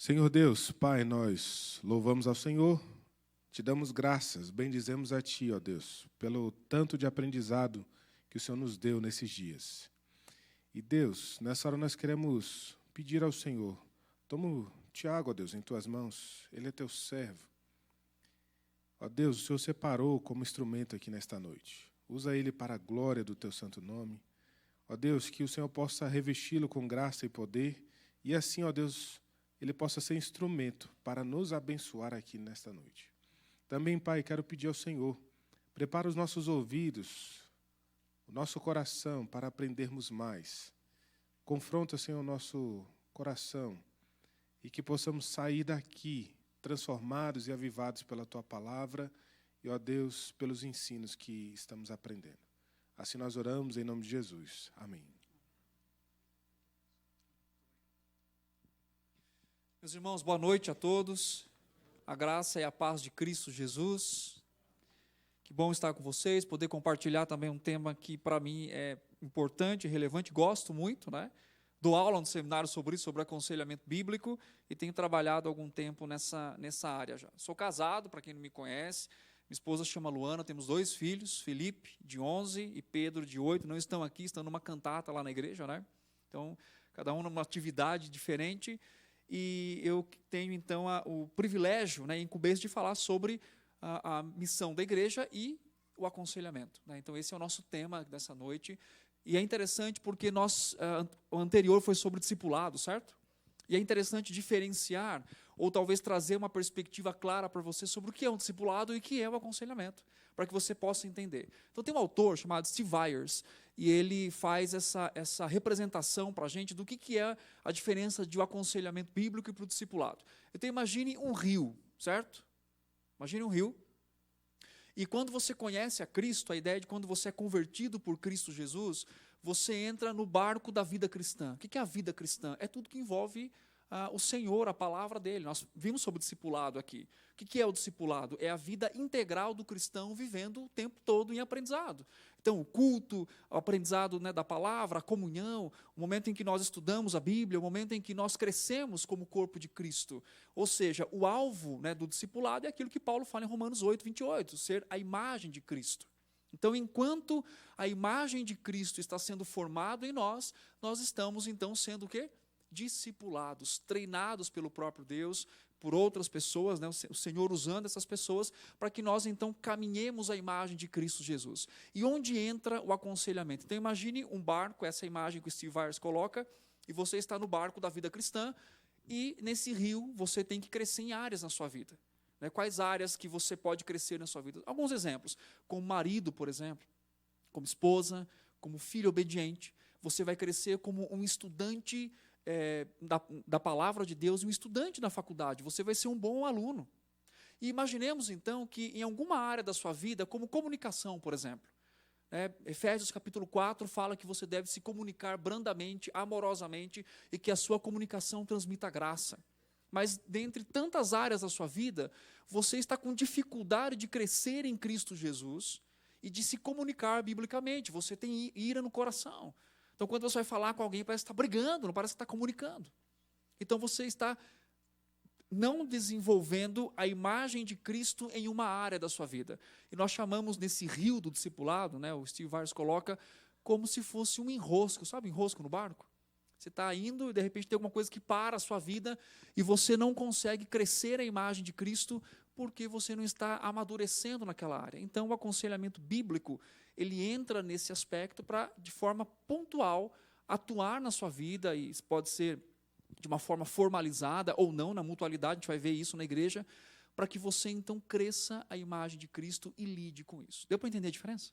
Senhor Deus, Pai, nós louvamos ao Senhor, te damos graças, bendizemos a Ti, ó Deus, pelo tanto de aprendizado que o Senhor nos deu nesses dias. E Deus, nessa hora nós queremos pedir ao Senhor, toma o Tiago, ó Deus, em Tuas mãos, ele é Teu servo. Ó Deus, o Senhor separou como instrumento aqui nesta noite. Usa ele para a glória do Teu santo nome. Ó Deus, que o Senhor possa revesti-lo com graça e poder, e assim, ó Deus, ele possa ser instrumento para nos abençoar aqui nesta noite. Também, Pai, quero pedir ao Senhor, prepara os nossos ouvidos, o nosso coração para aprendermos mais. Confronta, Senhor, o nosso coração e que possamos sair daqui transformados e avivados pela Tua palavra e, ó Deus, pelos ensinos que estamos aprendendo. Assim nós oramos em nome de Jesus. Amém. Meus irmãos, boa noite a todos. A graça e a paz de Cristo Jesus. Que bom estar com vocês, poder compartilhar também um tema que para mim é importante, relevante, gosto muito, né? Dou aula no seminário sobre isso, sobre aconselhamento bíblico, e tenho trabalhado há algum tempo nessa área já. Sou casado, para quem não me conhece, minha esposa chama Luana, temos 2 filhos, Felipe, de 11, e Pedro, de 8, não estão aqui, estão numa cantata lá na igreja, né? Então, cada um numa atividade diferente, e eu tenho, então, o privilégio, né, incumbência de falar sobre a missão da igreja e o aconselhamento, né? Então, esse é o nosso tema dessa noite. E é interessante porque o anterior foi sobre discipulado, certo? E é interessante diferenciar, ou talvez trazer uma perspectiva clara para você sobre o que é um discipulado e o que é o aconselhamento, para que você possa entender. Então, tem um autor chamado Steve Byers, e ele faz essa representação para a gente do que é a diferença de um aconselhamento bíblico e para o discipulado. Então, imagine um rio, certo? Imagine um rio. E quando você conhece a Cristo, a ideia de quando você é convertido por Cristo Jesus, você entra no barco da vida cristã. O que é a vida cristã? É tudo que envolve o Senhor, a palavra dele. Nós vimos sobre o discipulado aqui. O que é o discipulado? É a vida integral do cristão vivendo o tempo todo em aprendizado. Então, o culto, o aprendizado, né, da palavra, a comunhão, o momento em que nós estudamos a Bíblia, o momento em que nós crescemos como corpo de Cristo. Ou seja, o alvo, né, do discipulado é aquilo que Paulo fala em Romanos 8, 28, ser a imagem de Cristo. Então, enquanto a imagem de Cristo está sendo formada em nós, nós estamos, então, sendo o quê? Discipulados, treinados pelo próprio Deus, por outras pessoas, né, o Senhor usando essas pessoas, para que nós, então, caminhemos a imagem de Cristo Jesus. E onde entra o aconselhamento? Então, imagine um barco, essa imagem que o Steve Byers coloca, e você está no barco da vida cristã, e nesse rio você tem que crescer em áreas na sua vida. Né? Quais áreas que você pode crescer na sua vida? Alguns exemplos, como marido, por exemplo, como esposa, como filho obediente. Você vai crescer como um estudante da palavra de Deus, um estudante na faculdade. Você vai ser um bom aluno. E imaginemos, então, que em alguma área da sua vida, como comunicação, por exemplo, Efésios capítulo 4 fala que você deve se comunicar brandamente, amorosamente, e que a sua comunicação transmita graça. Mas, dentre tantas áreas da sua vida, você está com dificuldade de crescer em Cristo Jesus e de se comunicar biblicamente. Você tem ira no coração. Então, quando você vai falar com alguém, parece que está brigando, não parece que está comunicando. Então, você está não desenvolvendo a imagem de Cristo em uma área da sua vida. E nós chamamos nesse rio do discipulado, né, o Steve Byers coloca, como se fosse um enrosco. Sabe enrosco no barco? Você está indo e, de repente, tem alguma coisa que para a sua vida e você não consegue crescer a imagem de Cristo porque você não está amadurecendo naquela área. Então, o aconselhamento bíblico, ele entra nesse aspecto para, de forma pontual, atuar na sua vida, e pode ser de uma forma formalizada ou não, na mutualidade, a gente vai ver isso na igreja, para que você, então, cresça a imagem de Cristo e lide com isso. Deu para entender a diferença?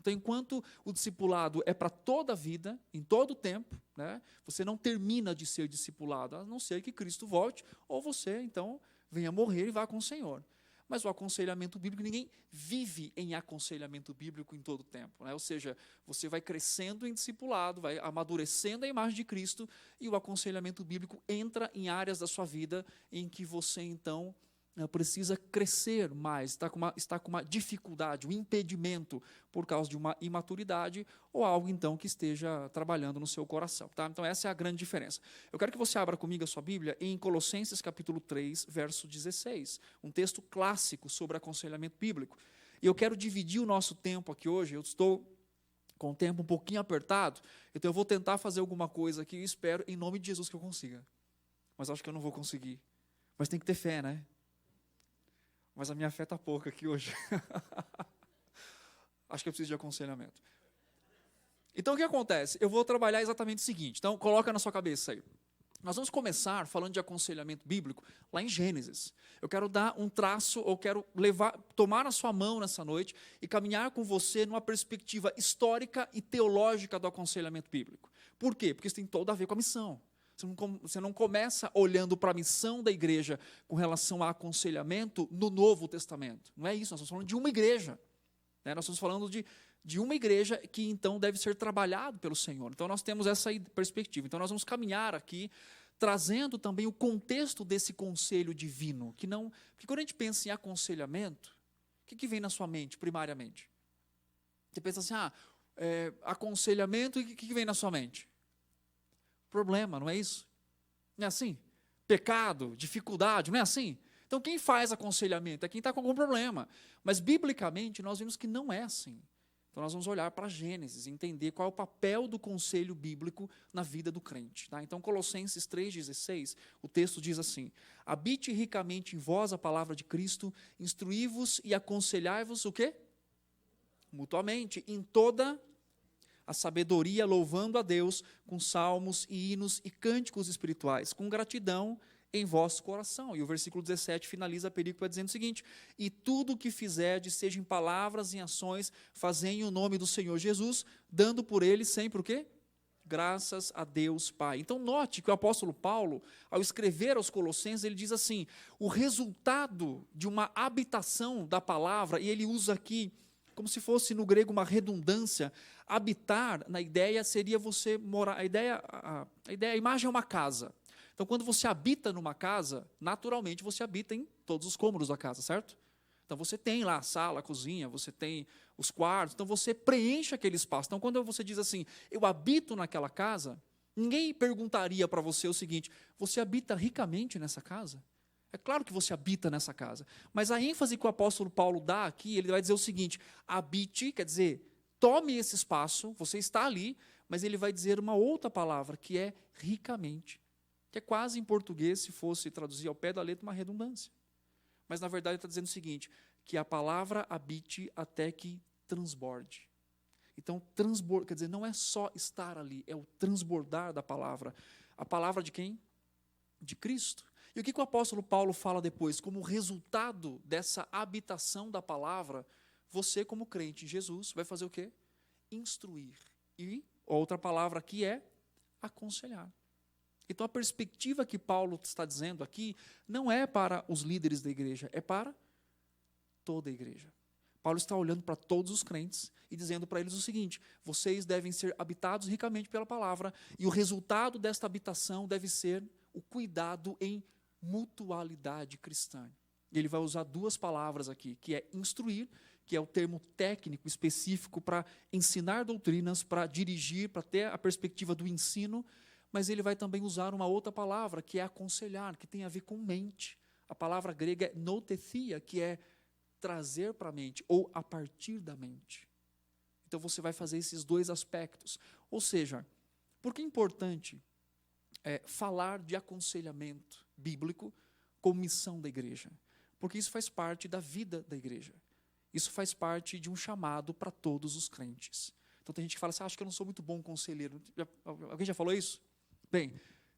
Então, enquanto o discipulado é para toda a vida, em todo o tempo, né, você não termina de ser discipulado, a não ser que Cristo volte, ou você, então, venha morrer e vá com o Senhor. Mas o aconselhamento bíblico, ninguém vive em aconselhamento bíblico em todo o tempo, né? Ou seja, você vai crescendo em discipulado, vai amadurecendo a imagem de Cristo, e o aconselhamento bíblico entra em áreas da sua vida em que você, então, precisa crescer mais, está com uma dificuldade, um impedimento por causa de uma imaturidade ou algo então que esteja trabalhando no seu coração. Tá? Então essa é a grande diferença. Eu quero que você abra comigo a sua Bíblia em Colossenses capítulo 3, verso 16, um texto clássico sobre aconselhamento bíblico. E eu quero dividir o nosso tempo aqui hoje, eu estou com o tempo um pouquinho apertado, então eu vou tentar fazer alguma coisa aqui e espero em nome de Jesus que eu consiga. Mas acho que eu não vou conseguir. Mas tem que ter fé, né? Mas a minha fé está pouca aqui hoje. Acho que eu preciso de aconselhamento. Então, o que acontece? Eu vou trabalhar exatamente o seguinte. Então, coloca na sua cabeça aí. Nós vamos começar falando de aconselhamento bíblico lá em Gênesis. Eu quero dar um traço, ou quero tomar a sua mão nessa noite e caminhar com você numa perspectiva histórica e teológica do aconselhamento bíblico. Por quê? Porque isso tem todo a ver com a missão. Você não começa olhando para a missão da igreja com relação a aconselhamento no Novo Testamento. Não é isso, nós estamos falando de uma igreja. Né? Nós estamos falando de uma igreja que então deve ser trabalhado pelo Senhor. Então nós temos essa perspectiva. Então nós vamos caminhar aqui trazendo também o contexto desse conselho divino. Porque quando a gente pensa em aconselhamento, o que vem na sua mente primariamente? Você pensa assim, aconselhamento, e o que vem na sua mente? Problema, não é isso? Não é assim? Pecado, dificuldade, não é assim? Então, quem faz aconselhamento é quem está com algum problema. Mas, biblicamente, nós vimos que não é assim. Então, nós vamos olhar para Gênesis e entender qual é o papel do conselho bíblico na vida do crente. Tá? Então, Colossenses 3,16, o texto diz assim: habite ricamente em vós a palavra de Cristo, instruí-vos e aconselhai-vos o quê? Mutuamente, em toda a sabedoria, louvando a Deus com salmos e hinos e cânticos espirituais, com gratidão em vosso coração. E o versículo 17 finaliza a perícopa dizendo o seguinte: e tudo o que fizerdes, seja em palavras, em ações, fazei em o nome do Senhor Jesus, dando por ele sempre o quê? Graças a Deus Pai. Então note que o apóstolo Paulo, ao escrever aos Colossenses, ele diz assim, o resultado de uma habitação da palavra, e ele usa aqui como se fosse no grego uma redundância. Habitar, na ideia, seria você morar. A imagem é uma casa. Então, quando você habita numa casa, naturalmente você habita em todos os cômodos da casa, certo? Então, você tem lá a sala, a cozinha, você tem os quartos, então você preenche aquele espaço. Então, quando você diz assim, eu habito naquela casa, ninguém perguntaria para você o seguinte: você habita ricamente nessa casa? É claro que você habita nessa casa, mas a ênfase que o apóstolo Paulo dá aqui, ele vai dizer o seguinte: habite, quer dizer, tome esse espaço, você está ali, mas ele vai dizer uma outra palavra, que é ricamente, que é quase em português, se fosse traduzir ao pé da letra, uma redundância. Mas na verdade ele está dizendo o seguinte, que a palavra habite até que transborde. Então, quer dizer, não é só estar ali, é o transbordar da palavra. A palavra de quem? De Cristo. E o que o apóstolo Paulo fala depois? Como resultado dessa habitação da palavra, você como crente em Jesus vai fazer o quê? Instruir. E outra palavra aqui é aconselhar. Então a perspectiva que Paulo está dizendo aqui não é para os líderes da igreja, é para toda a igreja. Paulo está olhando para todos os crentes e dizendo para eles o seguinte: vocês devem ser habitados ricamente pela palavra, e o resultado desta habitação deve ser o cuidado em mutualidade cristã. E ele vai usar duas palavras aqui, que é instruir, que é o termo técnico específico para ensinar doutrinas, para dirigir, para ter a perspectiva do ensino, mas ele vai também usar uma outra palavra, que é aconselhar, que tem a ver com mente. A palavra grega é noutethia, que é trazer para a mente, ou a partir da mente. Então você vai fazer esses dois aspectos. Ou seja, por que é importante falar de aconselhamento bíblico como missão da igreja? Porque isso faz parte da vida da igreja. Isso faz parte de um chamado para todos os crentes. Então tem gente que fala assim: acho que eu não sou muito bom conselheiro. Alguém já falou isso? Bem,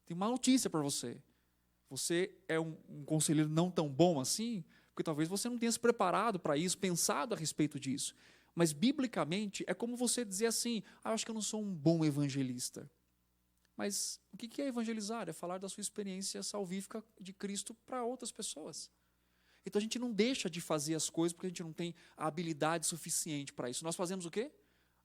tem uma notícia para você. Você é um conselheiro não tão bom assim, porque talvez você não tenha se preparado para isso, pensado a respeito disso. Mas, biblicamente, é como você dizer assim: acho que eu não sou um bom evangelista. Mas o que é evangelizar? É falar da sua experiência salvífica de Cristo para outras pessoas. Então a gente não deixa de fazer as coisas porque a gente não tem a habilidade suficiente para isso. Nós fazemos o quê?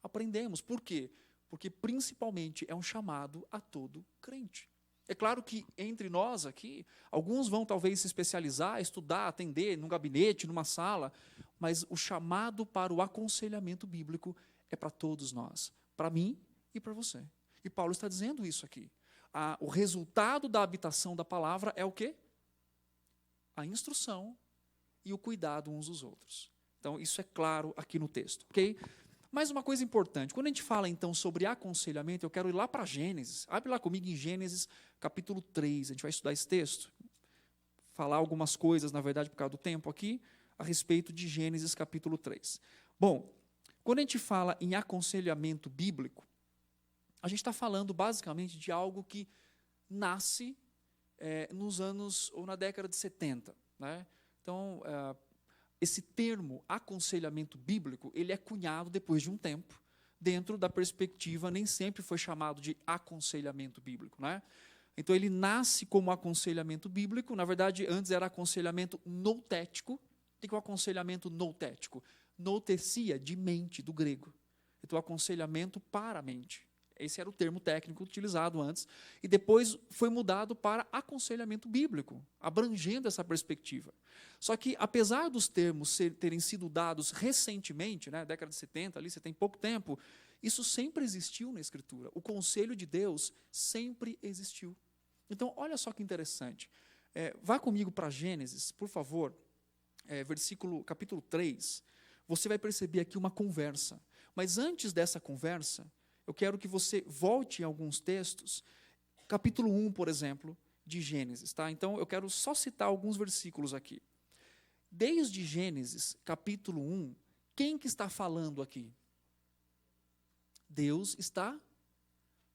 Aprendemos. Por quê? Porque principalmente é um chamado a todo crente. É claro que entre nós aqui, alguns vão talvez se especializar, estudar, atender num gabinete, numa sala, mas o chamado para o aconselhamento bíblico é para todos nós, para mim e para você. E Paulo está dizendo isso aqui. O resultado da habitação da palavra é o quê? A instrução e o cuidado uns dos outros. Então, isso é claro aqui no texto, ok? Mais uma coisa importante, quando a gente fala então sobre aconselhamento, eu quero ir lá para Gênesis. Abre lá comigo em Gênesis, capítulo 3. A gente vai estudar esse texto. Falar algumas coisas, na verdade, por causa do tempo aqui, a respeito de Gênesis, capítulo 3. Bom, quando a gente fala em aconselhamento bíblico, a gente está falando basicamente de algo que nasce nos anos, ou na década de 70. Né? Então, esse termo aconselhamento bíblico, ele é cunhado depois de um tempo, dentro da perspectiva, nem sempre foi chamado de aconselhamento bíblico. Né? Então, ele nasce como aconselhamento bíblico, na verdade, antes era aconselhamento noutético. O que é o aconselhamento noutético? Noutesia, de mente, do grego. Então, aconselhamento para a mente. Esse era o termo técnico utilizado antes, e depois foi mudado para aconselhamento bíblico, abrangendo essa perspectiva. Só que, apesar dos termos terem sido dados recentemente, né, década de 70, ali você tem pouco tempo, isso sempre existiu na Escritura. O conselho de Deus sempre existiu. Então, olha só que interessante. Vá comigo para Gênesis, por favor, capítulo 3. Você vai perceber aqui uma conversa. Mas antes dessa conversa, eu quero que você volte em alguns textos, capítulo 1, por exemplo, de Gênesis. Tá? Então, eu quero só citar alguns versículos aqui. Desde Gênesis, capítulo 1, quem que está falando aqui? Deus está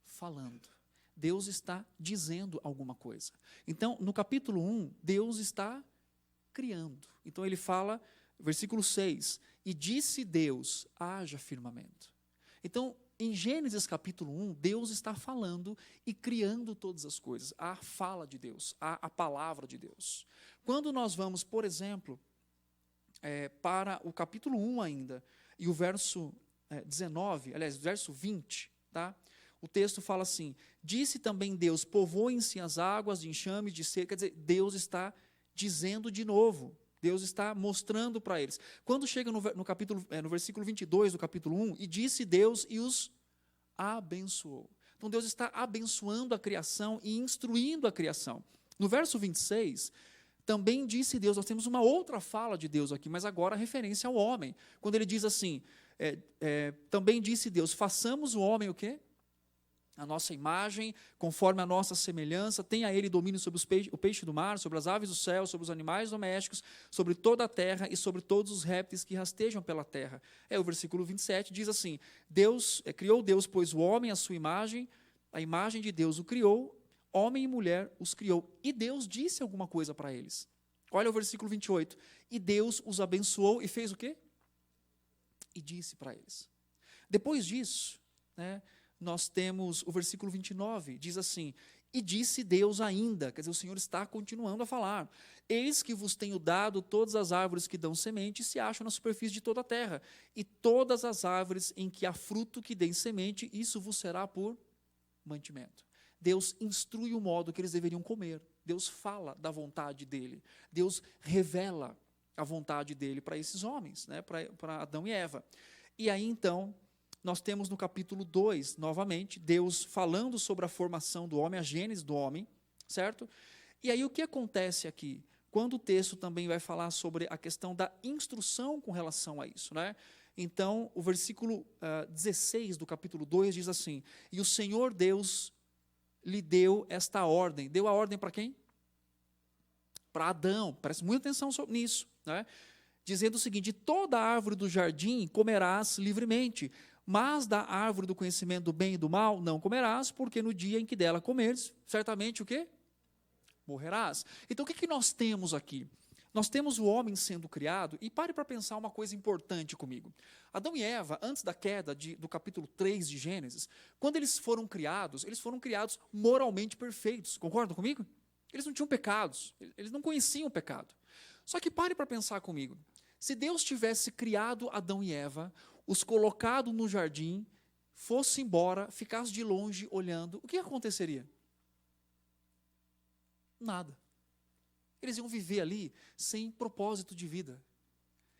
falando. Deus está dizendo alguma coisa. Então, no capítulo 1, Deus está criando. Então, ele fala, versículo 6, e disse Deus, haja firmamento. Então, em Gênesis capítulo 1, Deus está falando e criando todas as coisas. A fala de Deus, a palavra de Deus. Quando nós vamos, por exemplo, para o capítulo 1 ainda, e o verso 19, aliás, verso 20, tá? O texto fala assim, disse também Deus, povoem-se as águas de enxame, de seca. Quer dizer, Deus está dizendo de novo. Deus está mostrando para eles. Quando chega no versículo 22 do capítulo 1, e disse Deus e os abençoou. Então Deus está abençoando a criação e instruindo a criação. No verso 26, também disse Deus, nós temos uma outra fala de Deus aqui, mas agora referência ao homem. Quando ele diz assim, também disse Deus, façamos o homem o quê? A nossa imagem, conforme a nossa semelhança, tenha ele domínio sobre o peixe do mar, sobre as aves do céu, sobre os animais domésticos, sobre toda a terra e sobre todos os répteis que rastejam pela terra. O versículo 27 diz assim, criou Deus, pois o homem à sua imagem, a imagem de Deus o criou, homem e mulher os criou. E Deus disse alguma coisa para eles. Olha o versículo 28. E Deus os abençoou e fez o quê? E disse para eles. Depois disso, né, nós temos o versículo 29, diz assim, e disse Deus ainda, quer dizer, o Senhor está continuando a falar, eis que vos tenho dado todas as árvores que dão semente e se acham na superfície de toda a terra, e todas as árvores em que há fruto que dêem semente, isso vos será por mantimento. Deus instrui o modo que eles deveriam comer, Deus fala da vontade dele, Deus revela a vontade dele para esses homens, né, para Adão e Eva. E aí, então, nós temos no capítulo 2, novamente, Deus falando sobre a formação do homem, a gênese do homem, certo? E aí o que acontece aqui? Quando o texto também vai falar sobre a questão da instrução com relação a isso, né? Então, o versículo 16 do capítulo 2 diz assim, e o Senhor Deus lhe deu esta ordem. Deu a ordem para quem? Para Adão. Preste muita atenção nisso, né? Dizendo o seguinte, de toda árvore do jardim comerás livremente, mas da árvore do conhecimento do bem e do mal não comerás, porque no dia em que dela comeres, certamente o quê? Morrerás. Então, o que nós temos aqui? Nós temos o homem sendo criado, e pare para pensar uma coisa importante comigo. Adão e Eva, antes da queda do capítulo 3 de Gênesis, quando eles foram criados moralmente perfeitos. Concordam comigo? Eles não tinham pecados, eles não conheciam o pecado. Só que pare para pensar comigo. Se Deus tivesse criado Adão e Eva, os colocado no jardim, fosse embora, ficasse de longe olhando, o que aconteceria? Nada. Eles iam viver ali sem propósito de vida.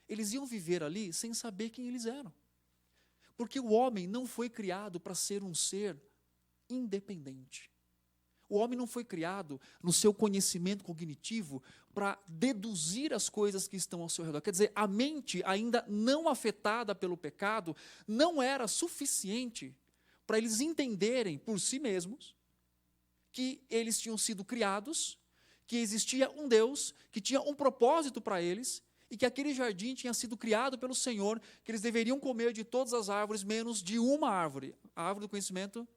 Eles iam viver ali sem saber quem eles eram. Porque o homem não foi criado para ser um ser independente. O homem não foi criado no seu conhecimento cognitivo para deduzir as coisas que estão ao seu redor. Quer dizer, a mente ainda não afetada pelo pecado não era suficiente para eles entenderem por si mesmos que eles tinham sido criados, que existia um Deus, que tinha um propósito para eles, e que aquele jardim tinha sido criado pelo Senhor, que eles deveriam comer de todas as árvores, menos de uma árvore, a árvore do conhecimento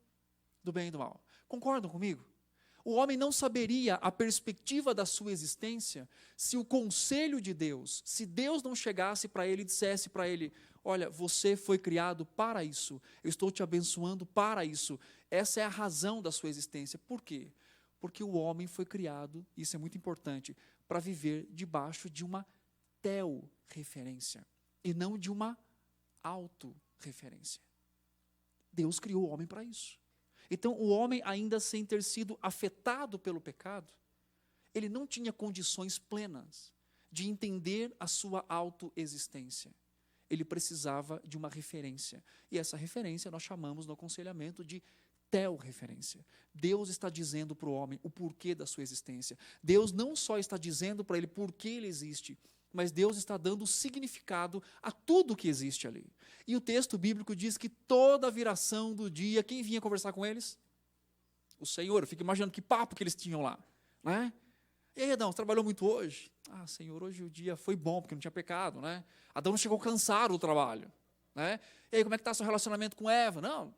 do bem e do mal. Concordam comigo? O homem não saberia a perspectiva da sua existência se o conselho de Deus, se Deus não chegasse para ele e dissesse para ele: olha, você foi criado para isso, eu estou te abençoando para isso, essa é a razão da sua existência. Por quê? Porque o homem foi criado, isso é muito importante, para viver debaixo de uma teo-referência e não de uma auto-referência. Deus criou o homem para isso. Então, o homem, ainda sem ter sido afetado pelo pecado, ele não tinha condições plenas de entender a sua autoexistência. Ele precisava de uma referência. E essa referência nós chamamos no aconselhamento de teo-referência. Deus está dizendo para o homem o porquê da sua existência. Deus não só está dizendo para ele por que ele existe, mas Deus está dando significado a tudo que existe ali. E o texto bíblico diz que toda a viração do dia, quem vinha conversar com eles? O Senhor. Eu fico imaginando que papo que eles tinham lá, né? E aí, Adão, você trabalhou muito hoje? Ah, Senhor, hoje o dia foi bom, porque não tinha pecado, né? Adão não chegou cansado do trabalho, né? E aí, como é que está seu relacionamento com Eva? Não,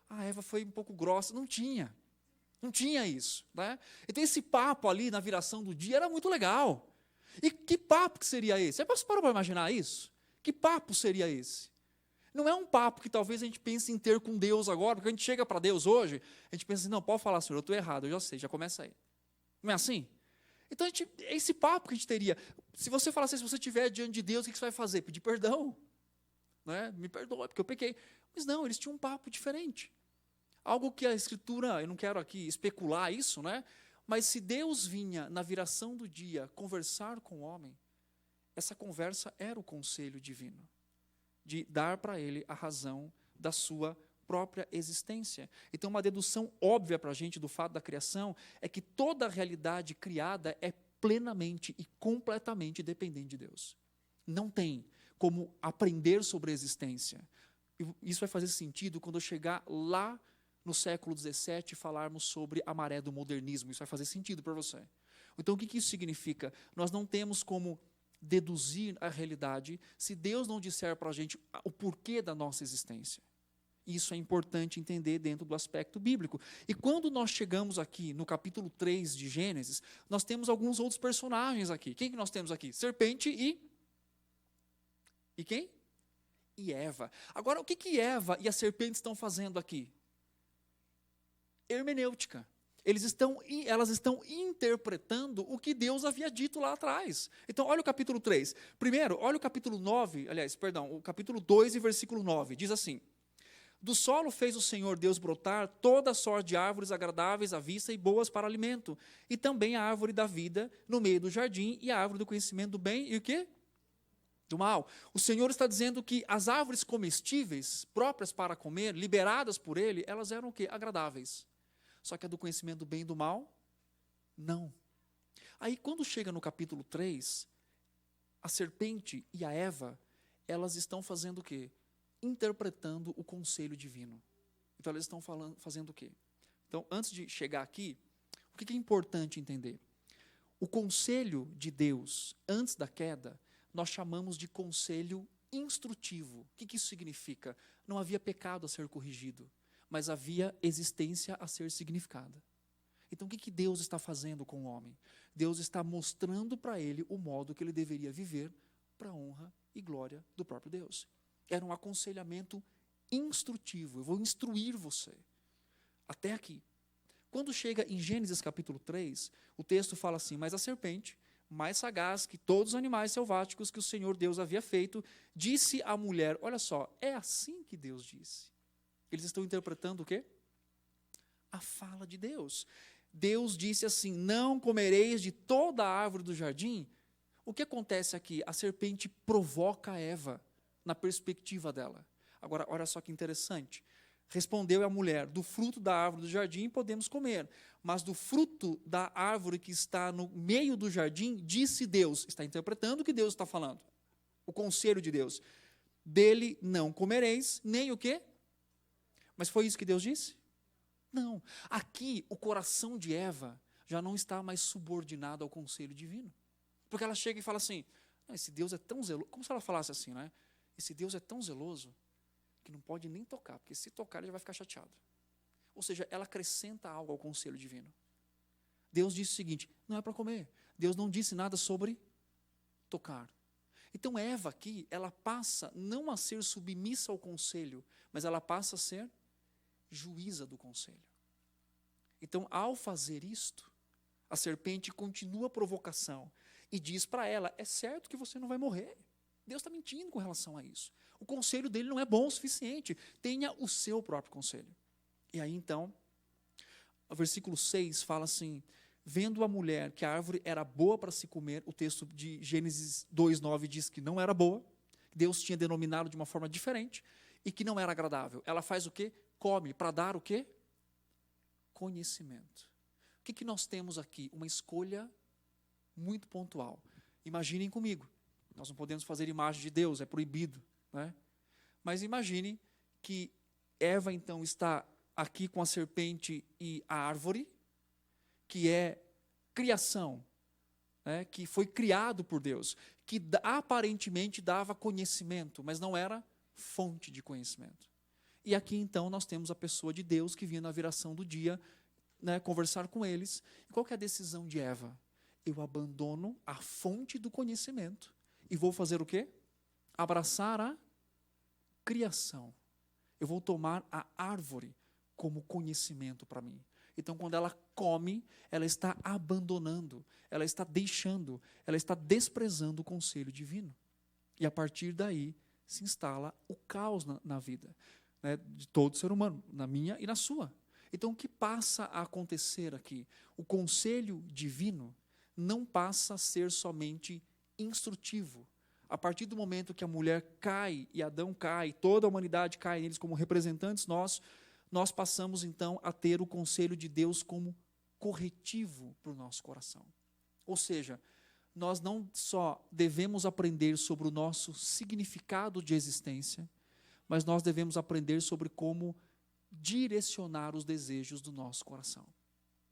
a Eva foi um pouco grossa. Não tinha isso, né? Então, esse papo ali na viração do dia era muito legal. E que papo que seria esse? Você parou para imaginar isso? Que papo seria esse? Não é um papo que talvez a gente pense em ter com Deus agora, porque a gente chega para Deus hoje, a gente pensa assim: não, pode falar, Senhor, eu estou errado, eu já sei, já começa aí. Não é assim? Então, é esse papo que a gente teria. Se você falasse, se você estiver diante de Deus, o que você vai fazer? Pedir perdão. Né? Me perdoa, porque eu pequei. Mas não, eles tinham um papo diferente. Algo que a Escritura, eu não quero aqui especular isso, né? Mas se Deus vinha na viração do dia conversar com o homem, essa conversa era o conselho divino, de dar para ele a razão da sua própria existência. Então, uma dedução óbvia para a gente do fato da criação é que toda a realidade criada é plenamente e completamente dependente de Deus. Não tem como aprender sobre a existência. Isso vai fazer sentido quando eu chegar lá no século XVII e falarmos sobre a maré do modernismo. Isso vai fazer sentido para você. Então, o que isso significa? Nós não temos como deduzir a realidade se Deus não disser para a gente o porquê da nossa existência. Isso é importante entender dentro do aspecto bíblico. E quando nós chegamos aqui no capítulo 3 de Gênesis, nós temos alguns outros personagens aqui. Quem que nós temos aqui? Serpente e quem? E Eva. Agora, o que Eva e a serpente estão fazendo aqui? Hermenêutica. Elas estão interpretando o que Deus havia dito lá atrás. Então, olha o capítulo 3. Primeiro, olha o capítulo 9, o capítulo 2 e versículo 9. Diz assim: do solo fez o Senhor Deus brotar toda sorte de árvores agradáveis à vista e boas para alimento, e também a árvore da vida no meio do jardim, e a árvore do conhecimento do bem e o quê? Do mal. O Senhor está dizendo que as árvores comestíveis, próprias para comer, liberadas por Ele, elas eram o quê? Agradáveis. Só que a do conhecimento do bem e do mal, não. Aí, quando chega no capítulo 3, a serpente e a Eva, elas estão fazendo o quê? Interpretando o conselho divino. Então, elas estão fazendo o quê? Então, antes de chegar aqui, o que é importante entender? O conselho de Deus, antes da queda, nós chamamos de conselho instrutivo. O que isso significa? Não havia pecado a ser corrigido, mas havia existência a ser significada. Então, o que Deus está fazendo com o homem? Deus está mostrando para ele o modo que ele deveria viver para a honra e glória do próprio Deus. Era um aconselhamento instrutivo. Eu vou instruir você. Até aqui. Quando chega em Gênesis capítulo 3, o texto fala assim: mas a serpente, mais sagaz que todos os animais selváticos que o Senhor Deus havia feito, disse à mulher, olha só, é assim que Deus disse. Eles estão interpretando o quê? A fala de Deus. Deus disse assim: não comereis de toda a árvore do jardim. O que acontece aqui? A serpente provoca Eva na perspectiva dela. Agora, olha só que interessante. Respondeu a mulher: do fruto da árvore do jardim podemos comer, mas do fruto da árvore que está no meio do jardim, disse Deus. Está interpretando o que Deus está falando. O conselho de Deus. Dele não comereis, nem o quê? Mas foi isso que Deus disse? Não. Aqui, o coração de Eva já não está mais subordinado ao conselho divino. Porque ela chega e fala assim: esse Deus é tão zeloso. Como se ela falasse assim, né? Esse Deus é tão zeloso que não pode nem tocar, porque se tocar ele já vai ficar chateado. Ou seja, ela acrescenta algo ao conselho divino. Deus disse o seguinte: não é para comer. Deus não disse nada sobre tocar. Então Eva aqui, ela passa não a ser submissa ao conselho, mas ela passa a ser juíza do conselho. Então, ao fazer isto, a serpente continua a provocação e diz para ela: é certo que você não vai morrer. Deus está mentindo com relação a isso. O conselho dele não é bom o suficiente. Tenha o seu próprio conselho. E aí, então, o versículo 6 fala assim: vendo a mulher que a árvore era boa para se comer, o texto de Gênesis 2:9 diz que não era boa, Deus tinha denominado de uma forma diferente, e que não era agradável. Ela faz o quê? Come, para dar o quê? Conhecimento. O que nós temos aqui? Uma escolha muito pontual. Imaginem comigo. Nós não podemos fazer imagem de Deus, é proibido, né? Mas imagine que Eva, então, está aqui com a serpente e a árvore, que é criação, né? Que foi criado por Deus, que aparentemente dava conhecimento, mas não era fonte de conhecimento. E aqui, então, nós temos a pessoa de Deus que vinha na viração do dia, né, conversar com eles. E qual que é a decisão de Eva? Eu abandono a fonte do conhecimento e vou fazer o quê? Abraçar a criação. Eu vou tomar a árvore como conhecimento para mim. Então, quando ela come, ela está abandonando, ela está deixando, ela está desprezando o conselho divino. E a partir daí se instala o caos na vida, né, de todo ser humano, na minha e na sua. Então, o que passa a acontecer aqui? O conselho divino não passa a ser somente instrutivo. A partir do momento que a mulher cai e Adão cai, toda a humanidade cai neles como representantes, nós passamos então a ter o conselho de Deus como corretivo para o nosso coração. Ou seja, nós não só devemos aprender sobre o nosso significado de existência, mas nós devemos aprender sobre como direcionar os desejos do nosso coração.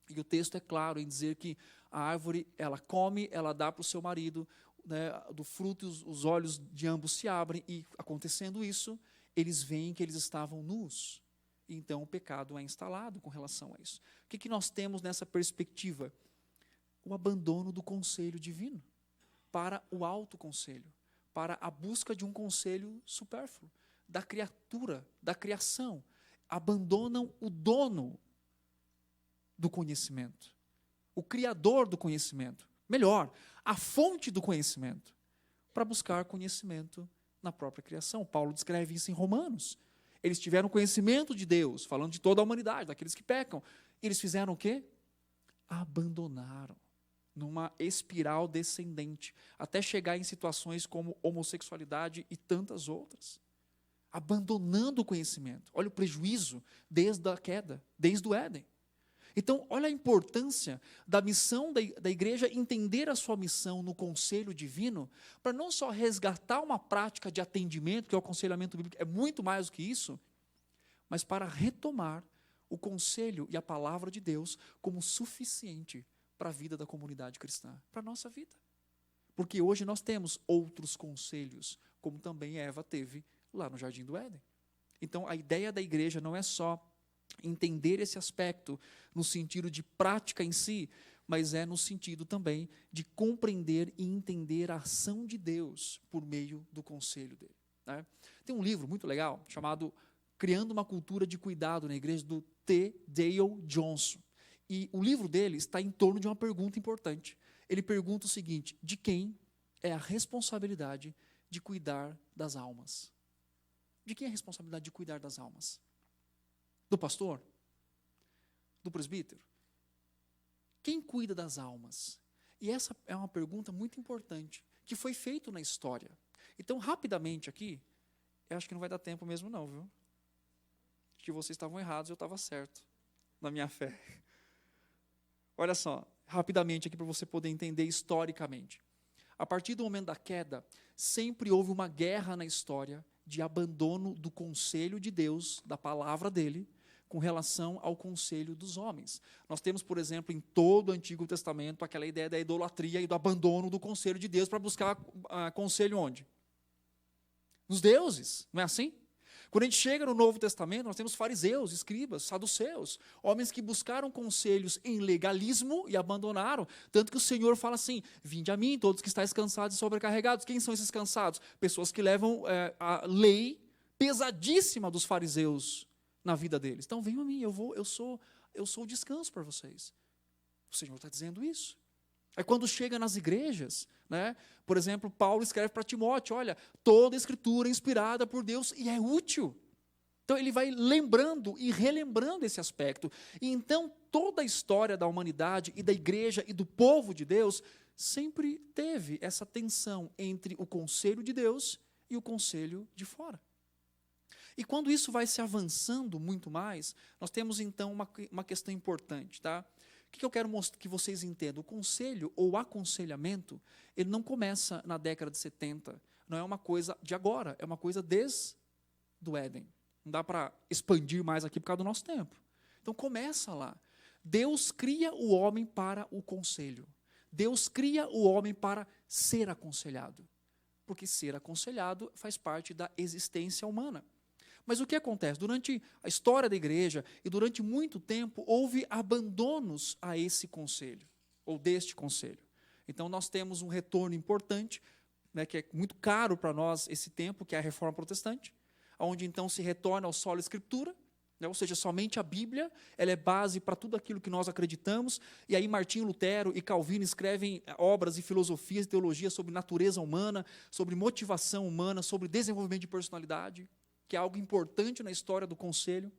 E o texto é claro em dizer que a árvore, ela come, ela dá para o seu marido, né, do fruto, os olhos de ambos se abrem, e acontecendo isso, eles veem que eles estavam nus. E então o pecado é instalado com relação a isso. O que nós temos nessa perspectiva? O abandono do conselho divino para o autoconselho, para a busca de um conselho supérfluo, da criatura, da criação. Abandonam o dono do conhecimento, o criador do conhecimento, melhor, a fonte do conhecimento, para buscar conhecimento na própria criação. Paulo descreve isso em Romanos. Eles tiveram conhecimento de Deus, falando de toda a humanidade, daqueles que pecam. Eles fizeram o quê? Abandonaram, numa espiral descendente, até chegar em situações como homossexualidade e tantas outras. Abandonando o conhecimento. Olha o prejuízo desde a queda, desde o Éden. Então, olha a importância da missão da igreja, entender a sua missão no conselho divino, para não só resgatar uma prática de atendimento, que é o aconselhamento bíblico, é muito mais do que isso, mas para retomar o conselho e a palavra de Deus como suficiente para a vida da comunidade cristã, para a nossa vida. Porque hoje nós temos outros conselhos, como também Eva teve lá no Jardim do Éden. Então, a ideia da igreja não é só entender esse aspecto no sentido de prática em si, mas é no sentido também de compreender e entender a ação de Deus por meio do conselho dele, né? Tem um livro muito legal chamado Criando uma Cultura de Cuidado na Igreja, do T. Dale Johnson. E o livro dele está em torno de uma pergunta importante. Ele pergunta o seguinte: de quem é a responsabilidade de cuidar das almas? De quem é a responsabilidade de cuidar das almas? Do pastor? Do presbítero? Quem cuida das almas? E essa é uma pergunta muito importante, que foi feita na história. Então, rapidamente aqui, eu acho que não vai dar tempo mesmo não, viu? Acho que vocês estavam errados, eu estava certo, na minha fé. Olha só, rapidamente aqui para você poder entender historicamente. A partir do momento da queda, sempre houve uma guerra na história de abandono do conselho de Deus, da palavra dele, com relação ao conselho dos homens. Nós temos, por exemplo, em todo o Antigo Testamento, aquela ideia da idolatria e do abandono do conselho de Deus para buscar conselho onde? Nos deuses, não é assim? Quando a gente chega no Novo Testamento, nós temos fariseus, escribas, saduceus, homens que buscaram conselhos em legalismo e abandonaram, tanto que o Senhor fala assim, vinde a mim, todos que estáis cansados e sobrecarregados. Quem são esses cansados? Pessoas que levam a lei pesadíssima dos fariseus na vida deles. Então, venham a mim, eu sou o descanso para vocês. O Senhor está dizendo isso. Aí quando chega nas igrejas, né, por exemplo, Paulo escreve para Timóteo, olha, toda a escritura é inspirada por Deus e é útil. Então ele vai lembrando e relembrando esse aspecto. E então toda a história da humanidade e da igreja e do povo de Deus sempre teve essa tensão entre o conselho de Deus e o conselho de fora. E quando isso vai se avançando muito mais, nós temos então uma questão importante, tá? O que eu quero mostrar que vocês entendam? O conselho ou aconselhamento, ele não começa na década de 70, não é uma coisa de agora, é uma coisa desde o Éden. Não dá para expandir mais aqui por causa do nosso tempo. Então começa lá. Deus cria o homem para o conselho. Deus cria o homem para ser aconselhado. Porque ser aconselhado faz parte da existência humana. Mas o que acontece? Durante a história da igreja e durante muito tempo, houve abandonos a esse conselho, ou deste conselho. Então, nós temos um retorno importante, né, que é muito caro para nós esse tempo, que é a Reforma Protestante, onde então se retorna ao solo Escritura, né, ou seja, somente a Bíblia, ela é base para tudo aquilo que nós acreditamos, e aí Martinho Lutero e Calvino escrevem obras e filosofias e teologias sobre natureza humana, sobre motivação humana, sobre desenvolvimento de personalidade, que é algo importante na história do conselho.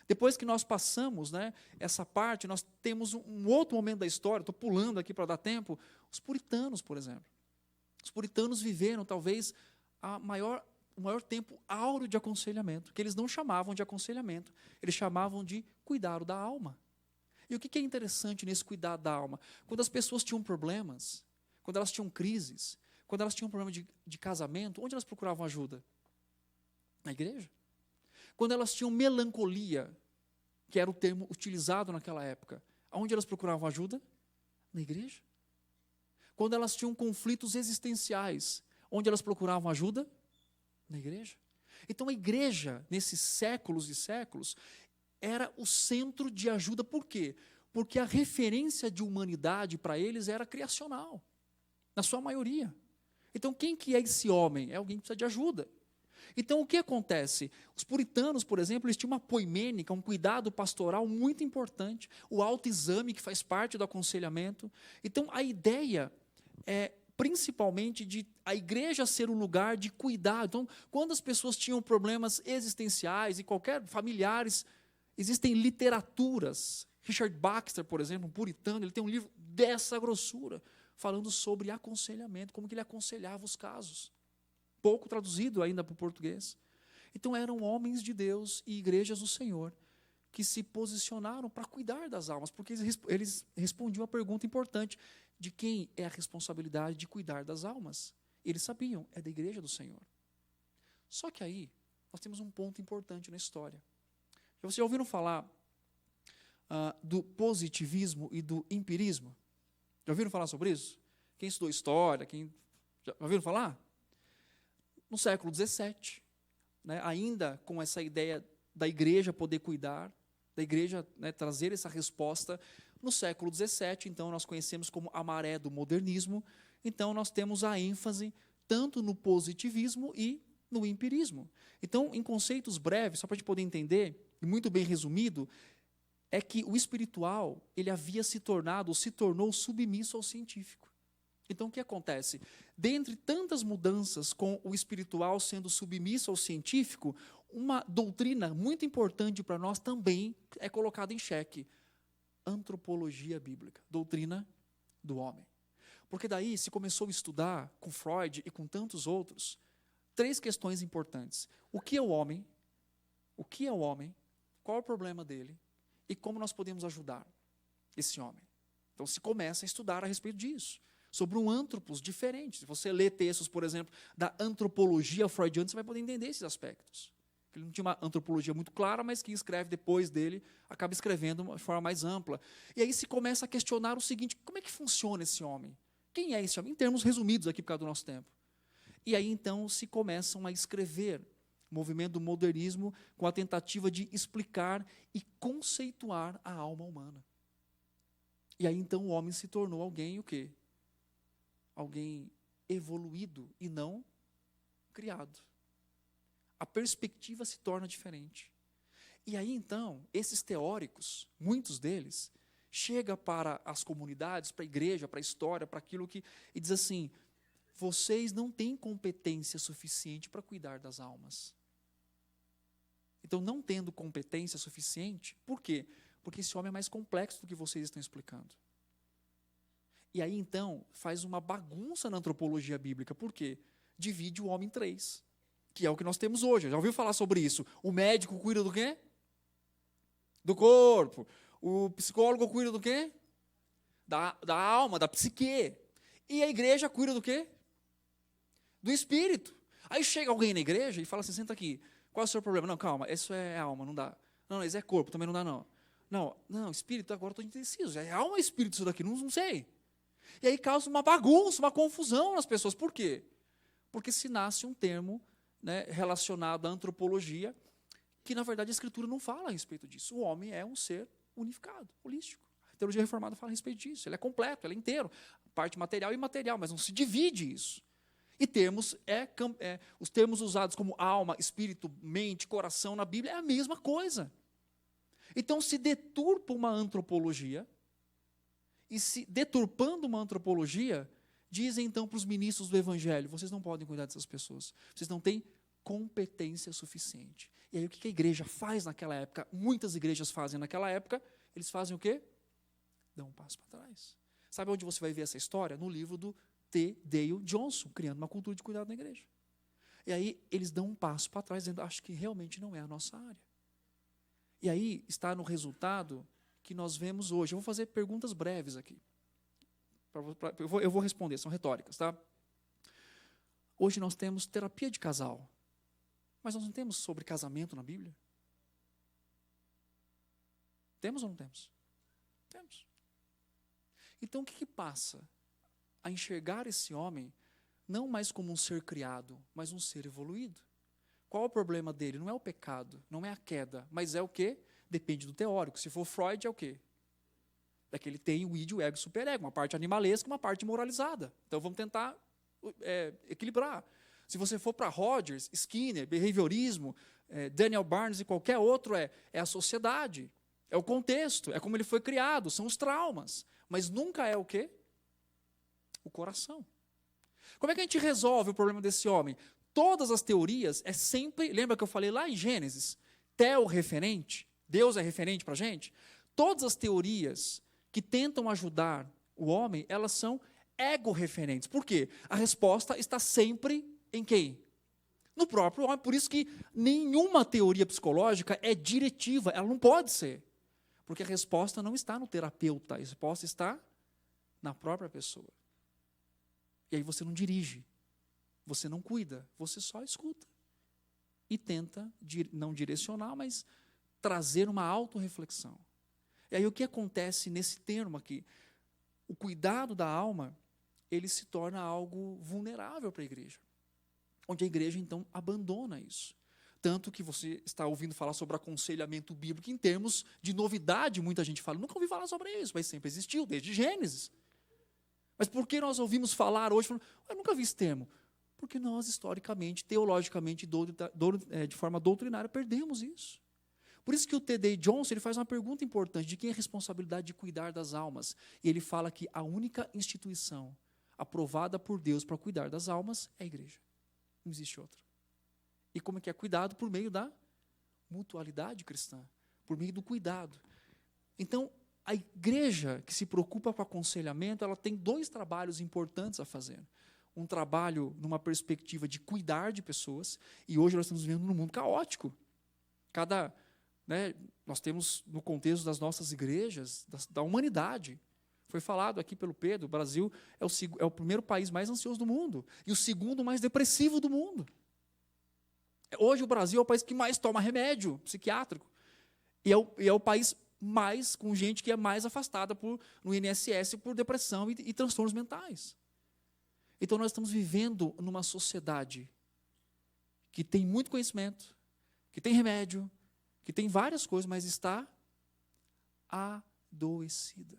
Depois que nós passamos, né, essa parte, nós temos um outro momento da história, estou pulando aqui para dar tempo, os puritanos, por exemplo. Os puritanos viveram, talvez, o maior tempo áureo de aconselhamento, que eles não chamavam de aconselhamento, eles chamavam de cuidado da alma. E o que é interessante nesse cuidado da alma? Quando as pessoas tinham problemas, quando elas tinham crises, quando elas tinham problema de casamento, onde elas procuravam ajuda? Na igreja. Quando elas tinham melancolia, que era o termo utilizado naquela época, aonde elas procuravam ajuda? Na igreja. Quando elas tinham conflitos existenciais, onde elas procuravam ajuda? Na igreja. Então a igreja, nesses séculos e séculos, era o centro de ajuda. Por quê? Porque a referência de humanidade para eles era criacional, na sua maioria. Então quem que é esse homem? É alguém que precisa de ajuda. Então, o que acontece? Os puritanos, por exemplo, eles tinham uma poimênica, um cuidado pastoral muito importante, o autoexame, que faz parte do aconselhamento. Então, a ideia é, principalmente, de a igreja ser um lugar de cuidado. Então, quando as pessoas tinham problemas existenciais e familiares, existem literaturas. Richard Baxter, por exemplo, um puritano, ele tem um livro dessa grossura, falando sobre aconselhamento, como que ele aconselhava os casos. Pouco traduzido ainda para o português. Então eram homens de Deus e igrejas do Senhor que se posicionaram para cuidar das almas, porque eles respondiam a pergunta importante de quem é a responsabilidade de cuidar das almas. Eles sabiam, é da igreja do Senhor. Só que aí nós temos um ponto importante na história. Vocês já ouviram falar do positivismo e do empirismo? Já ouviram falar sobre isso? Quem estudou história, já ouviram falar? No século XVII, né, ainda com essa ideia da igreja poder cuidar, da igreja, né, trazer essa resposta, no século XVII, então, nós conhecemos como a maré do modernismo, então nós temos a ênfase tanto no positivismo e no empirismo. Então, em conceitos breves, só para a gente poder entender, e muito bem resumido, é que o espiritual, ele se tornou submisso ao científico. Então, o que acontece? Dentre tantas mudanças com o espiritual sendo submisso ao científico, uma doutrina muito importante para nós também é colocada em xeque. antropologia bíblica, doutrina do homem. Porque daí se começou a estudar com Freud e com tantos outros, 3 questões importantes. O que é o homem? O que é o homem? Qual é o problema dele? E como nós podemos ajudar esse homem? Então se começa a estudar a respeito disso, sobre um antropos diferente. Se você lê textos, por exemplo, da antropologia freudiana, você vai poder entender esses aspectos. Ele não tinha uma antropologia muito clara, mas quem escreve depois dele acaba escrevendo de uma forma mais ampla. E aí se começa a questionar o seguinte: como é que funciona esse homem? Quem é esse homem? Em termos resumidos aqui por causa do nosso tempo. E aí então se começam a escrever o movimento do modernismo com a tentativa de explicar e conceituar a alma humana. E aí então o homem se tornou alguém o quê? Alguém evoluído e não criado. A perspectiva se torna diferente. E aí, então, esses teóricos, muitos deles, chegam para as comunidades, para a igreja, para a história, para aquilo que... E diz assim, vocês não têm competência suficiente para cuidar das almas. Então, não tendo competência suficiente, por quê? Porque esse homem é mais complexo do que vocês estão explicando. E aí, então, faz uma bagunça na antropologia bíblica. Por quê? Divide o homem em 3. Que é o que nós temos hoje. Já ouviu falar sobre isso? O médico cuida do quê? Do corpo. O psicólogo cuida do quê? Da alma, da psique. E a igreja cuida do quê? Do espírito. Aí chega alguém na igreja e fala assim, senta aqui, qual é o seu problema? Não, calma, isso é alma, não dá. Não, isso é corpo, também não dá não. Não, espírito, agora estou indeciso. É alma ou espírito isso daqui? Não sei. E aí causa uma bagunça, uma confusão nas pessoas. Por quê? Porque se nasce um termo, né, relacionado à antropologia, que na verdade a Escritura não fala a respeito disso. O homem é um ser unificado, holístico. A teologia reformada fala a respeito disso. Ele é completo, ele é inteiro. Parte material e imaterial, mas não se divide isso. E os termos usados como alma, espírito, mente, coração na Bíblia é a mesma coisa. Então se deturpa uma antropologia, e se deturpando uma antropologia, dizem então para os ministros do Evangelho, vocês não podem cuidar dessas pessoas, vocês não têm competência suficiente. E aí o que a igreja faz naquela época, muitas igrejas fazem naquela época, eles fazem o quê? Dão um passo para trás. Sabe onde você vai ver essa história? No livro do T. Dale Johnson, Criando uma Cultura de Cuidado na Igreja. E aí eles dão um passo para trás, dizendo, acho que realmente não é a nossa área. E aí está no resultado que nós vemos hoje. Eu vou fazer perguntas breves aqui. Eu vou responder, são retóricas, tá? Hoje nós temos terapia de casal, mas nós não temos sobre casamento na Bíblia? Temos ou não temos? Temos. Então o que passa? A enxergar esse homem não mais como um ser criado, mas um ser evoluído. Qual o problema dele? Não é o pecado, não é a queda, mas é o quê? Depende do teórico. Se for Freud, é o quê? É que ele tem o id e o ego e o superego, uma parte animalesca e uma parte moralizada. Então vamos tentar equilibrar. Se você for para Rogers, Skinner, behaviorismo, Daniel Barnes e qualquer outro, é a sociedade, é o contexto, é como ele foi criado, são os traumas. Mas nunca é o quê? O coração. Como é que a gente resolve o problema desse homem? Todas as teorias é sempre, lembra que eu falei lá em Gênesis, teo-referente, Deus é referente para a gente? Todas as teorias que tentam ajudar o homem, elas são ego-referentes. Por quê? A resposta está sempre em quem? No próprio homem. Por isso que nenhuma teoria psicológica é diretiva, ela não pode ser. Porque a resposta não está no terapeuta, a resposta está na própria pessoa. E aí você não dirige, você não cuida, você só escuta. E tenta, não direcionar, mas trazer uma autorreflexão. E aí o que acontece nesse termo aqui? O cuidado da alma, ele se torna algo vulnerável para a igreja. Onde a igreja, então, abandona isso. Tanto que você está ouvindo falar sobre aconselhamento bíblico em termos de novidade, muita gente fala, nunca ouvi falar sobre isso, mas sempre existiu, desde Gênesis. Mas por que nós ouvimos falar hoje, falando, eu nunca vi esse termo? Porque nós, historicamente, teologicamente, de forma doutrinária, perdemos isso. Por isso que o T.D. Johnson ele faz uma pergunta importante, de quem é a responsabilidade de cuidar das almas? E ele fala que a única instituição aprovada por Deus para cuidar das almas é a igreja. Não existe outra. E como é que é cuidado? Por meio da mutualidade cristã, por meio do cuidado. Então, a igreja que se preocupa com aconselhamento, ela tem 2 trabalhos importantes a fazer. Um trabalho numa perspectiva de cuidar de pessoas, e hoje nós estamos vivendo num mundo caótico. Nós temos, no contexto das nossas igrejas, da humanidade, foi falado aqui pelo Pedro, o Brasil é o primeiro país mais ansioso do mundo, e o segundo mais depressivo do mundo. Hoje o Brasil é o país que mais toma remédio psiquiátrico, e é o país mais, com gente que é mais afastada no INSS por depressão e transtornos mentais. Então nós estamos vivendo numa sociedade que tem muito conhecimento, que tem remédio, que tem várias coisas, mas está adoecida.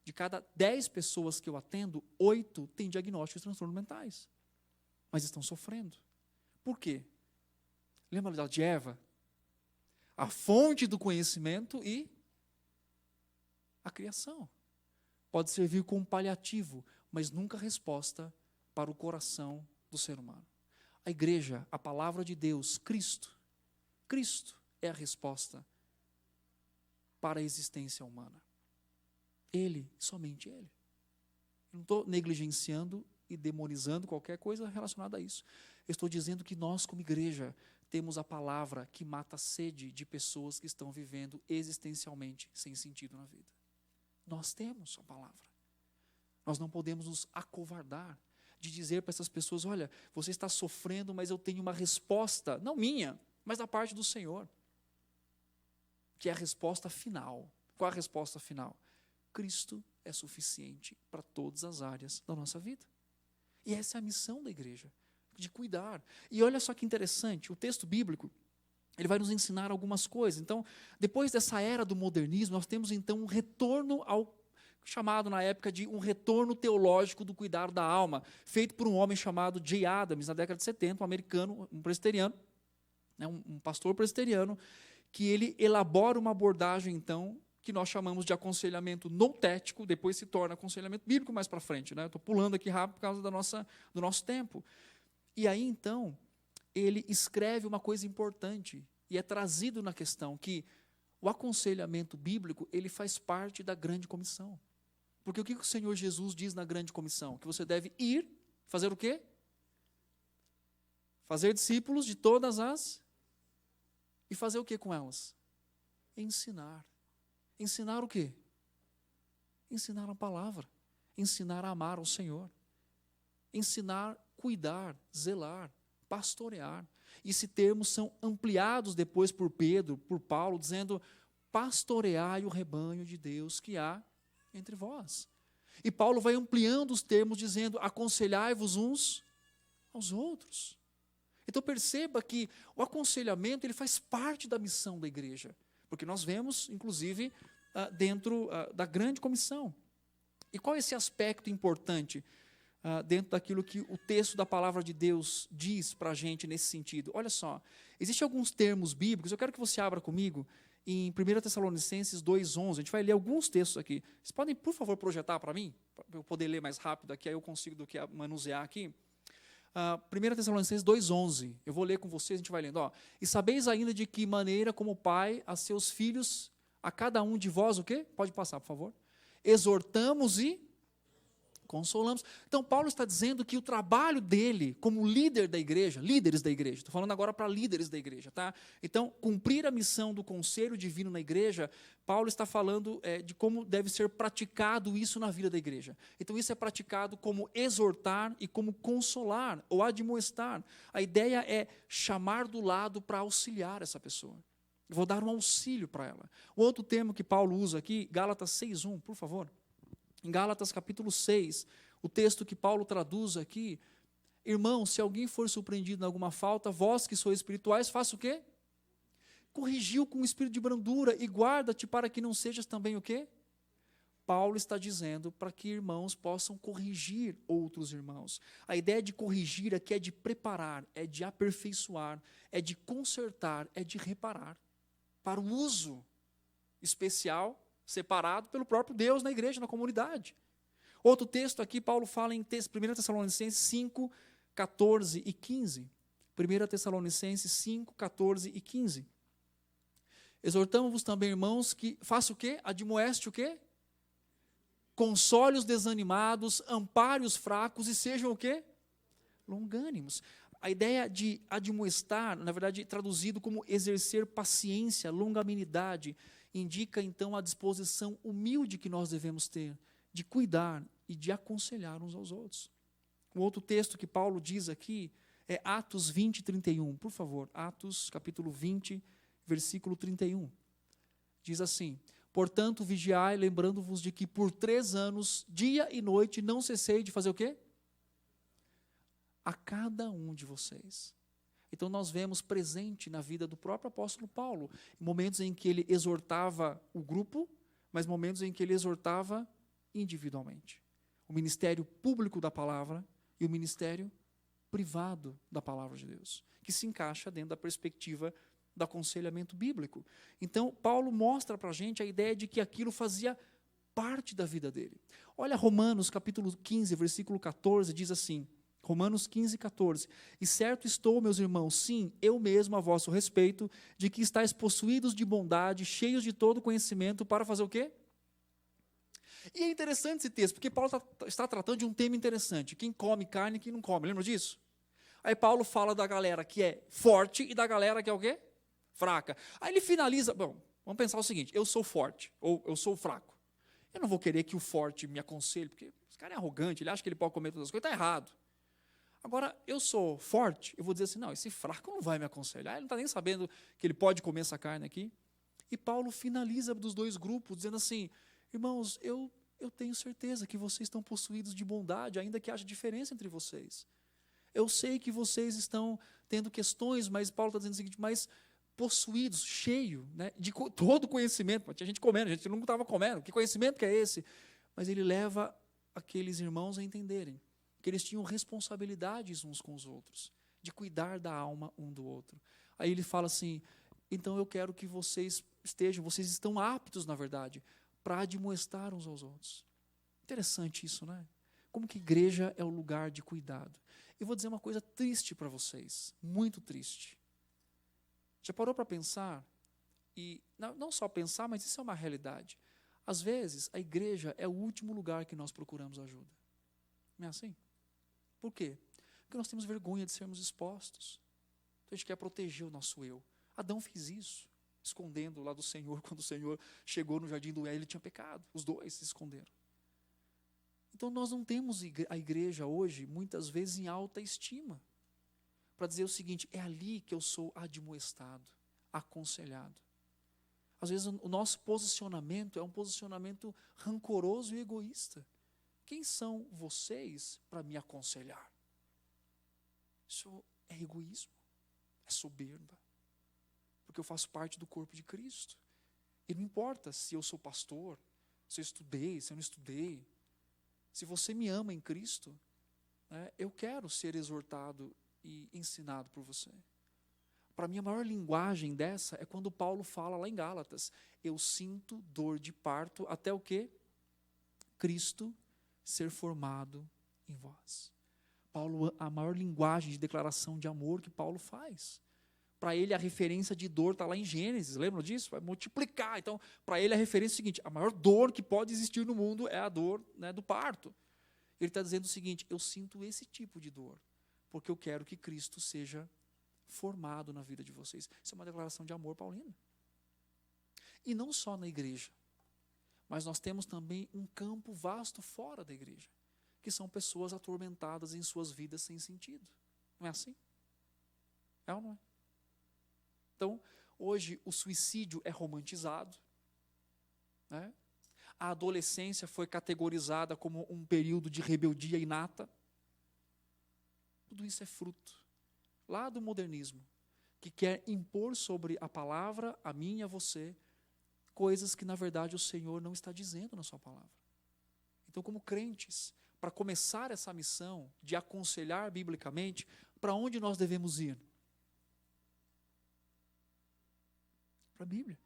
De cada 10 pessoas que eu atendo, 8 têm diagnóstico de transtornos mentais, mas estão sofrendo. Por quê? Lembra de Eva? A fonte do conhecimento e a criação. Pode servir como paliativo, mas nunca resposta para o coração do ser humano. A igreja, a palavra de Deus, Cristo é a resposta para a existência humana. Ele, somente Ele. Eu não estou negligenciando e demonizando qualquer coisa relacionada a isso. Eu estou dizendo que nós, como igreja, temos a palavra que mata a sede de pessoas que estão vivendo existencialmente sem sentido na vida. Nós temos a palavra. Nós não podemos nos acovardar de dizer para essas pessoas, olha, você está sofrendo, mas eu tenho uma resposta, não minha, mas da parte do Senhor, que é a resposta final. Qual a resposta final? Cristo é suficiente para todas as áreas da nossa vida. E essa é a missão da igreja, de cuidar. E olha só que interessante, o texto bíblico, ele vai nos ensinar algumas coisas. Então, depois dessa era do modernismo, nós temos então um retorno ao chamado na época de um retorno teológico do cuidar da alma, feito por um homem chamado Jay Adams, na década de 70, um americano, um presbiteriano, um pastor presbiteriano, que ele elabora uma abordagem, então, que nós chamamos de aconselhamento noutético, depois se torna aconselhamento bíblico mais para frente. Estou pulando aqui rápido por causa do nosso tempo. E aí, então, ele escreve uma coisa importante, e é trazido na questão que o aconselhamento bíblico, ele faz parte da grande comissão. Porque o que o Senhor Jesus diz na grande comissão? Que você deve ir, fazer o quê? Fazer discípulos de todas as... E fazer o que com elas? Ensinar. Ensinar o quê? Ensinar a palavra. Ensinar a amar ao Senhor. Ensinar, cuidar, zelar, pastorear. E esses termos são ampliados depois por Pedro, por Paulo, dizendo, pastoreai o rebanho de Deus que há entre vós. E Paulo vai ampliando os termos, dizendo, aconselhai-vos uns aos outros. Então perceba que o aconselhamento ele faz parte da missão da igreja, porque nós vemos, inclusive, dentro da grande comissão. E qual é esse aspecto importante dentro daquilo que o texto da palavra de Deus diz para a gente nesse sentido? Olha só, existem alguns termos bíblicos, eu quero que você abra comigo em 1 Tessalonicenses 2,11, a gente vai ler alguns textos aqui. Vocês podem, por favor, projetar para mim? Para eu poder ler mais rápido aqui, aí eu consigo do que manusear aqui. 1 Tessalonicenses 2,11, eu vou ler com vocês, a gente vai lendo. E sabeis ainda de que maneira como o Pai a seus filhos, a cada um de vós, o quê? Pode passar, por favor. Exortamos e consolamos. Então, Paulo está dizendo que o trabalho dele, como líder da igreja, líderes da igreja, estou falando agora para líderes da igreja, tá? Então, cumprir a missão do conselho divino na igreja, Paulo está falando de como deve ser praticado isso na vida da igreja. Então, isso é praticado como exortar e como consolar ou admoestar. A ideia é chamar do lado para auxiliar essa pessoa. Eu vou dar um auxílio para ela. O outro termo que Paulo usa aqui, Gálatas 6,1, por favor. Em Gálatas capítulo 6, o texto que Paulo traduz aqui, irmão, se alguém for surpreendido em alguma falta, vós que sois espirituais, faça o quê? Corrigiu com um espírito de brandura e guarda-te para que não sejas também o quê? Paulo está dizendo para que irmãos possam corrigir outros irmãos. A ideia de corrigir aqui é de preparar, é de aperfeiçoar, é de consertar, é de reparar, para o uso especial, separado pelo próprio Deus na igreja, na comunidade. Outro texto aqui, Paulo fala em 1 Tessalonicenses 5, 14 e 15. 1 Tessalonicenses 5, 14 e 15. Exortamos-vos também, irmãos, que faça o quê? Admoeste o quê? Console os desanimados, ampare os fracos e sejam o quê? Longânimos. A ideia de admoestar, na verdade, traduzido como exercer paciência, longanimidade, indica então a disposição humilde que nós devemos ter de cuidar e de aconselhar uns aos outros. Um outro texto que Paulo diz aqui é Atos 20, 31. Por favor, Atos capítulo 20, versículo 31. Diz assim: portanto, vigiai, lembrando-vos de que por 3 anos, dia e noite, não cessei de fazer o quê? A cada um de vocês. Então nós vemos presente na vida do próprio apóstolo Paulo, momentos em que ele exortava o grupo, mas momentos em que ele exortava individualmente. O ministério público da palavra e o ministério privado da palavra de Deus, que se encaixa dentro da perspectiva do aconselhamento bíblico. Então, Paulo mostra para a gente a ideia de que aquilo fazia parte da vida dele. Olha Romanos capítulo 15, versículo 14, diz assim, Romanos 15, 14. E certo estou, meus irmãos, sim, eu mesmo a vosso respeito, de que estáis possuídos de bondade, cheios de todo conhecimento, para fazer o quê? E é interessante esse texto, porque Paulo está tratando de um tema interessante. Quem come carne e quem não come, lembra disso? Aí Paulo fala da galera que é forte e da galera que é o quê? Fraca. Aí ele finaliza, bom, vamos pensar o seguinte, eu sou forte, ou eu sou fraco. Eu não vou querer que o forte me aconselhe, porque esse cara é arrogante, ele acha que ele pode comer todas as coisas, está errado. Agora, eu sou forte, eu vou dizer assim, não, esse fraco não vai me aconselhar, ele não está nem sabendo que ele pode comer essa carne aqui. E Paulo finaliza dos dois grupos, dizendo assim, irmãos, eu tenho certeza que vocês estão possuídos de bondade, ainda que haja diferença entre vocês. Eu sei que vocês estão tendo questões, mas Paulo está dizendo o seguinte, mas possuídos, cheio, né, de todo conhecimento. Tinha gente comendo, a gente não estava comendo, que conhecimento que é esse? Mas ele leva aqueles irmãos a entenderem que eles tinham responsabilidades uns com os outros, de cuidar da alma um do outro. Aí ele fala assim, então eu quero que vocês estão aptos, na verdade, para admoestar uns aos outros. Interessante isso, né? Como que igreja é o lugar de cuidado. Eu vou dizer uma coisa triste para vocês, muito triste. Já parou para pensar? E não só pensar, mas isso é uma realidade. Às vezes, a igreja é o último lugar que nós procuramos ajuda. Não é assim? Por quê? Porque nós temos vergonha de sermos expostos. Então a gente quer proteger o nosso eu. Adão fez isso, escondendo lá do Senhor, quando o Senhor chegou no jardim do Éden, ele tinha pecado. Os dois se esconderam. Então nós não temos a igreja hoje, muitas vezes, em alta estima. Para dizer o seguinte, é ali que eu sou admoestado, aconselhado. Às vezes o nosso posicionamento é um posicionamento rancoroso e egoísta. Quem são vocês para me aconselhar? Isso é egoísmo, é soberba. Porque eu faço parte do corpo de Cristo. E não importa se eu sou pastor, se eu estudei, se eu não estudei. Se você me ama em Cristo, né, eu quero ser exortado e ensinado por você. Para mim, a maior linguagem dessa é quando Paulo fala lá em Gálatas, eu sinto dor de parto até o quê? Cristo ser formado em vós. Paulo, a maior linguagem de declaração de amor que Paulo faz. Para ele, a referência de dor está lá em Gênesis, lembram disso? Vai multiplicar. Então, para ele, a referência é o seguinte, a maior dor que pode existir no mundo é a dor, né, do parto. Ele está dizendo o seguinte, eu sinto esse tipo de dor, porque eu quero que Cristo seja formado na vida de vocês. Isso é uma declaração de amor paulino. E não só na igreja, mas nós temos também um campo vasto fora da igreja, que são pessoas atormentadas em suas vidas sem sentido. Não é assim? É ou não é? Então, hoje o suicídio é romantizado, né? A adolescência foi categorizada como um período de rebeldia inata. Tudo isso é fruto lá do modernismo, que quer impor sobre a palavra, a mim e a você, coisas que na verdade o Senhor não está dizendo na sua palavra. Então, como crentes, para começar essa missão de aconselhar biblicamente, para onde nós devemos ir? Para a Bíblia.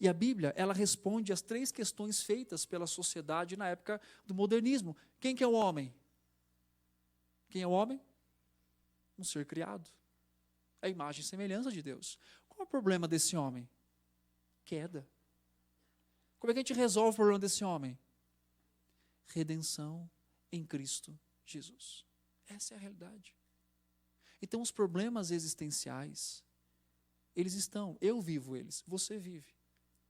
E a Bíblia, ela responde às 3 questões feitas pela sociedade na época do modernismo. Quem que é o homem? Quem é o homem? Um ser criado. É a imagem e semelhança de Deus. Qual é o problema desse homem? Queda. Como é que a gente resolve o problema desse homem? Redenção em Cristo Jesus. Essa é a realidade. Então, os problemas existenciais, eles estão, eu vivo eles, você vive.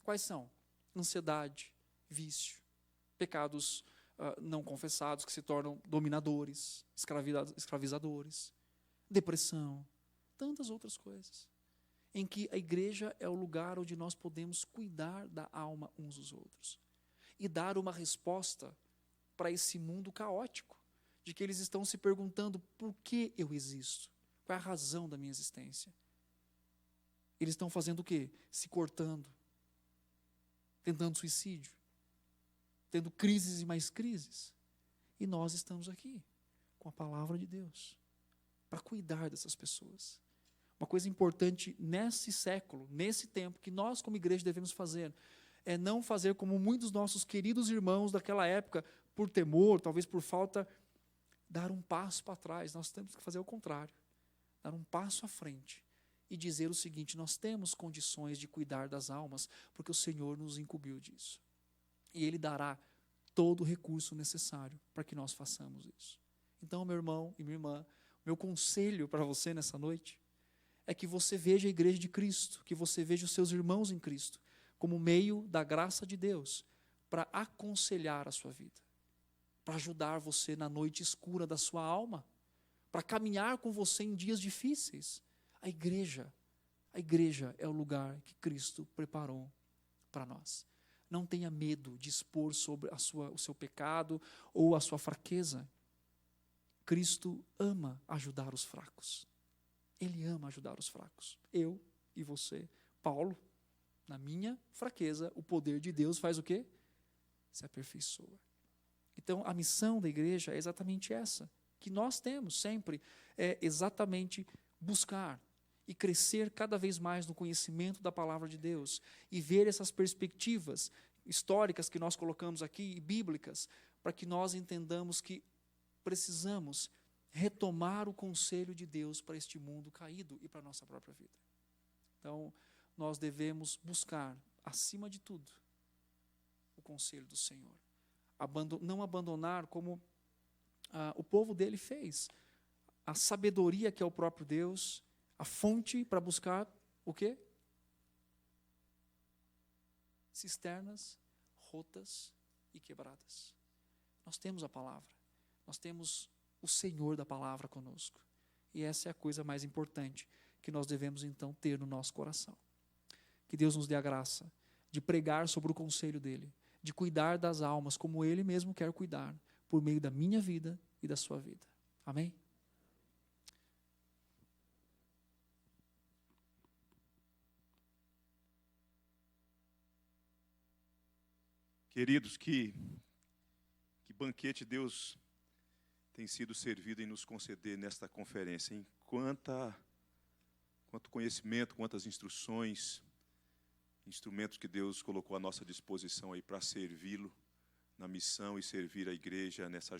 Quais são? Ansiedade, vício, pecados não confessados que se tornam dominadores, escravizadores, depressão, tantas outras coisas. Em que a igreja é o lugar onde nós podemos cuidar da alma uns dos outros e dar uma resposta para esse mundo caótico, de que eles estão se perguntando por que eu existo, qual é a razão da minha existência. Eles estão fazendo o quê? Se cortando, tentando suicídio, tendo crises e mais crises. E nós estamos aqui, com a palavra de Deus, para cuidar dessas pessoas. Uma coisa importante nesse século, nesse tempo, que nós como igreja devemos fazer, é não fazer como muitos nossos queridos irmãos daquela época, por temor, talvez por falta, dar um passo para trás. Nós temos que fazer o contrário, dar um passo à frente e dizer o seguinte: nós temos condições de cuidar das almas, porque o Senhor nos incumbiu disso. E Ele dará todo o recurso necessário para que nós façamos isso. Então, meu irmão e minha irmã, meu conselho para você nessa noite é que você veja a igreja de Cristo, que você veja os seus irmãos em Cristo, como meio da graça de Deus, para aconselhar a sua vida, para ajudar você na noite escura da sua alma, para caminhar com você em dias difíceis. A igreja é o lugar que Cristo preparou para nós. Não tenha medo de expor sobre o seu pecado ou a sua fraqueza. Cristo ama ajudar os fracos. Ele ama ajudar os fracos. Eu e você, Paulo, na minha fraqueza, o poder de Deus faz o quê? Se aperfeiçoa. Então, a missão da igreja é exatamente essa, que nós temos sempre, é exatamente buscar e crescer cada vez mais no conhecimento da palavra de Deus e ver essas perspectivas históricas que nós colocamos aqui e bíblicas, para que nós entendamos que precisamos retomar o conselho de Deus para este mundo caído e para a nossa própria vida. Então, nós devemos buscar, acima de tudo, o conselho do Senhor. Não abandonar como o povo dele fez. A sabedoria que é o próprio Deus, a fonte para buscar o quê? Cisternas rotas e quebradas. Nós temos a palavra. Nós temos o Senhor da palavra conosco. E essa é a coisa mais importante que nós devemos então ter no nosso coração. Que Deus nos dê a graça de pregar sobre o conselho dele, de cuidar das almas como ele mesmo quer cuidar, por meio da minha vida e da sua vida. Amém? Queridos, que banquete Deus tem sido servido em nos conceder nesta conferência, hein? Quanto conhecimento, quantas instruções, instrumentos que Deus colocou à nossa disposição aí para servi-lo na missão e servir a igreja nessa